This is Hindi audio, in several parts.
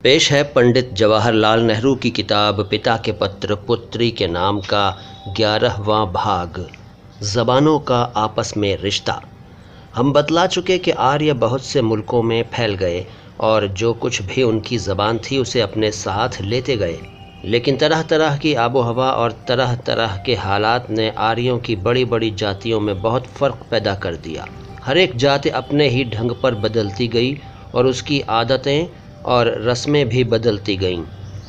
पेश है पंडित जवाहरलाल नेहरू की किताब पिता के पत्र पुत्री के नाम का 11वां भाग, ज़बानों का आपस में रिश्ता। हम बतला चुके कि आर्य बहुत से मुल्कों में फैल गए और जो कुछ भी उनकी ज़बान थी उसे अपने साथ लेते गए, लेकिन तरह तरह की आबो हवा और तरह तरह के हालात ने आर्यों की बड़ी बड़ी जातियों में बहुत फ़र्क पैदा कर दिया। हर एक जाति अपने ही ढंग पर बदलती गई और उसकी आदतें और रस्में भी बदलती गईं।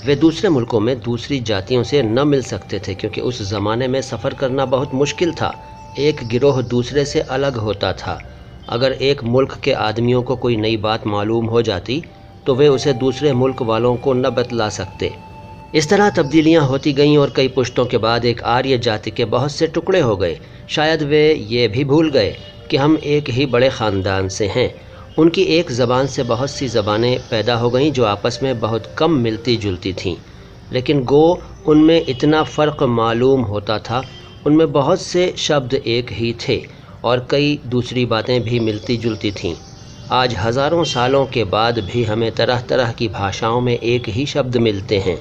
वे दूसरे मुल्कों में दूसरी जातियों से न मिल सकते थे क्योंकि उस ज़माने में सफ़र करना बहुत मुश्किल था। एक गिरोह दूसरे से अलग होता था। अगर एक मुल्क के आदमियों को कोई नई बात मालूम हो जाती तो वे उसे दूसरे मुल्क वालों को न बतला सकते। इस तरह तब्दीलियां होती गईं और कई पुश्तों के बाद एक आर्य जाति के बहुत से टुकड़े हो गए। शायद वे ये भी भूल गए कि हम एक ही बड़े ख़ानदान से हैं। उनकी एक ज़बान से बहुत सी ज़बानें पैदा हो गईं जो आपस में बहुत कम मिलती जुलती थीं, लेकिन गो उनमें इतना फ़र्क मालूम होता था। उनमें बहुत से शब्द एक ही थे और कई दूसरी बातें भी मिलती जुलती थीं। आज हज़ारों सालों के बाद भी हमें तरह तरह की भाषाओं में एक ही शब्द मिलते हैं।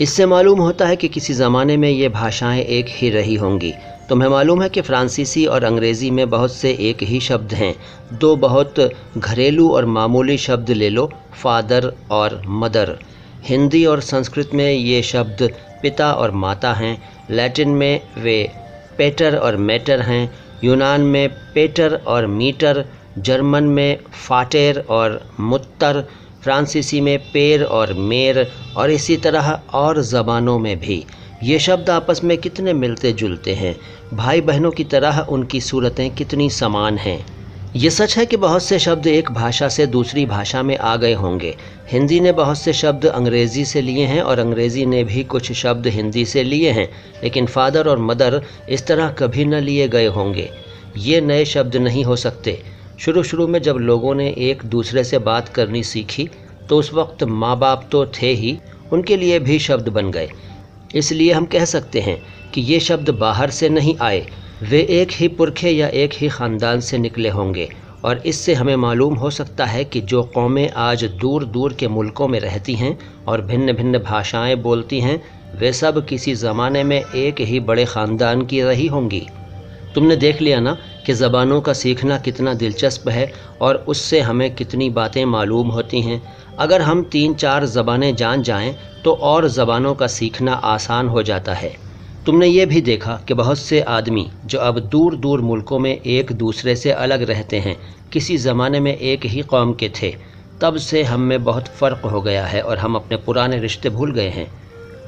इससे मालूम होता है कि किसी ज़माने में ये भाषाएं एक ही रही होंगी। तुम्हें मालूम है कि फ़्रांसीसी और अंग्रेज़ी में बहुत से एक ही शब्द हैं। दो बहुत घरेलू और मामूली शब्द ले लो, फ़ादर और मदर। हिंदी और संस्कृत में ये शब्द पिता और माता हैं। लैटिन में वे पेटर और मैटर हैं। यूनान में पेटर और मीटर। जर्मन में फाटेर और मुत्तर। फ्रांसीसी में पेर और मेर, और इसी तरह और ज़बानों में भी ये शब्द आपस में कितने मिलते जुलते हैं। भाई बहनों की तरह उनकी सूरतें कितनी समान हैं। ये सच है कि बहुत से शब्द एक भाषा से दूसरी भाषा में आ गए होंगे। हिंदी ने बहुत से शब्द अंग्रेज़ी से लिए हैं और अंग्रेज़ी ने भी कुछ शब्द हिंदी से लिए हैं, लेकिन फ़ादर और मदर इस तरह कभी न लिए गए होंगे। ये नए शब्द नहीं हो सकते। शुरू में जब लोगों ने एक दूसरे से बात करनी सीखी तो उस वक्त माँ बाप तो थे ही, उनके लिए भी शब्द बन गए। इसलिए हम कह सकते हैं कि ये शब्द बाहर से नहीं आए, वे एक ही पुरखे या एक ही ख़ानदान से निकले होंगे। और इससे हमें मालूम हो सकता है कि जो कौमें आज दूर दूर के मुल्कों में रहती हैं और भिन्न भिन्न भाषाएं बोलती हैं, वे सब किसी ज़माने में एक ही बड़े ख़ानदान की रही होंगी। तुमने देख लिया ना कि ज़बानों का सीखना कितना दिलचस्प है और उससे हमें कितनी बातें मालूम होती हैं। अगर हम 3-4 ज़बानें जान जाएं तो और ज़बानों का सीखना आसान हो जाता है। तुमने ये भी देखा कि बहुत से आदमी जो अब दूर दूर मुल्कों में एक दूसरे से अलग रहते हैं, किसी ज़माने में एक ही कौम के थे। तब से हम में बहुत फ़र्क हो गया है और हम अपने पुराने रिश्ते भूल गए हैं।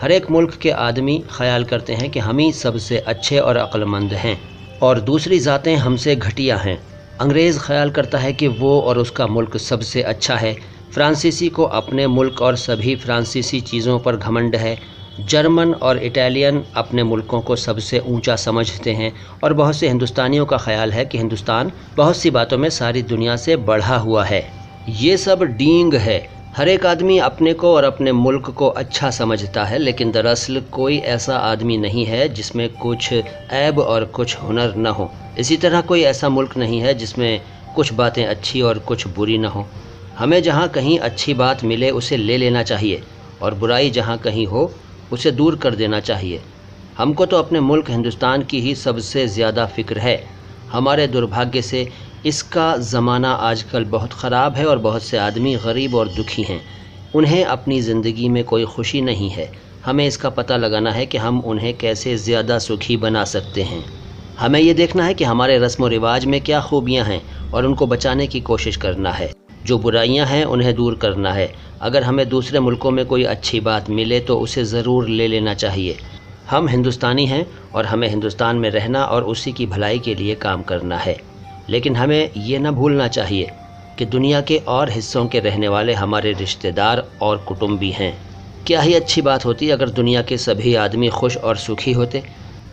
हर एक मुल्क के आदमी ख्याल करते हैं कि हम ही सबसे अच्छे और अक्लमंद हैं और दूसरी ज़ातें हमसे घटिया हैं। अंग्रेज़ ख्याल करता है कि वो और उसका मुल्क सबसे अच्छा है। फ्रांसीसी को अपने मुल्क और सभी फ्रांसीसी चीज़ों पर घमंड है। जर्मन और इटालियन अपने मुल्कों को सबसे ऊंचा समझते हैं और बहुत से हिंदुस्तानियों का ख्याल है कि हिंदुस्तान बहुत सी बातों में सारी दुनिया से बढ़ा हुआ है। ये सब डींग है। हर एक आदमी अपने को और अपने मुल्क को अच्छा समझता है, लेकिन दरअसल कोई ऐसा आदमी नहीं है जिसमें कुछ ऐब और कुछ हुनर न हो। इसी तरह कोई ऐसा मुल्क नहीं है जिसमें कुछ बातें अच्छी और कुछ बुरी न हो। हमें जहाँ कहीं अच्छी बात मिले उसे ले लेना चाहिए और बुराई जहाँ कहीं हो उसे दूर कर देना चाहिए। हमको तो अपने मुल्क हिंदुस्तान की ही सबसे ज़्यादा फ़िक्र है। हमारे दुर्भाग्य से इसका ज़माना आजकल बहुत ख़राब है और बहुत से आदमी गरीब और दुखी हैं। उन्हें अपनी ज़िंदगी में कोई खुशी नहीं है। हमें इसका पता लगाना है कि हम उन्हें कैसे ज़्यादा सुखी बना सकते हैं। हमें ये देखना है कि हमारे रस्म व रिवाज में क्या खूबियाँ हैं और उनको बचाने की कोशिश करना है। जो बुराइयां हैं उन्हें दूर करना है। अगर हमें दूसरे मुल्कों में कोई अच्छी बात मिले तो उसे ज़रूर ले लेना चाहिए। हम हिंदुस्तानी हैं और हमें हिंदुस्तान में रहना और उसी की भलाई के लिए काम करना है। लेकिन हमें ये न भूलना चाहिए कि दुनिया के और हिस्सों के रहने वाले हमारे रिश्तेदार और कुटुंबी हैं। क्या ही अच्छी बात होती अगर दुनिया के सभी आदमी खुश और सुखी होते।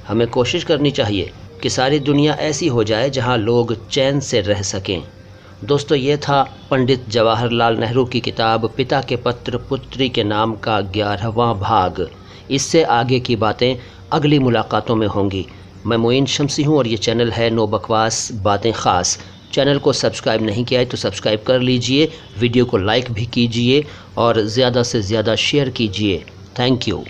हमें कोशिश करनी चाहिए कि सारी दुनिया ऐसी हो जाए जहाँ लोग चैन से रह सकें। दोस्तों, ये था पंडित जवाहरलाल नेहरू की किताब पिता के पत्र पुत्री के नाम का 11वां भाग। इससे आगे की बातें अगली मुलाकातों में होंगी। मैं मोइन शमसी हूँ और ये चैनल है नो बकवास बातें ख़ास। चैनल को सब्सक्राइब नहीं किया है तो सब्सक्राइब कर लीजिए, वीडियो को लाइक भी कीजिए और ज़्यादा से ज़्यादा शेयर कीजिए। Thank you.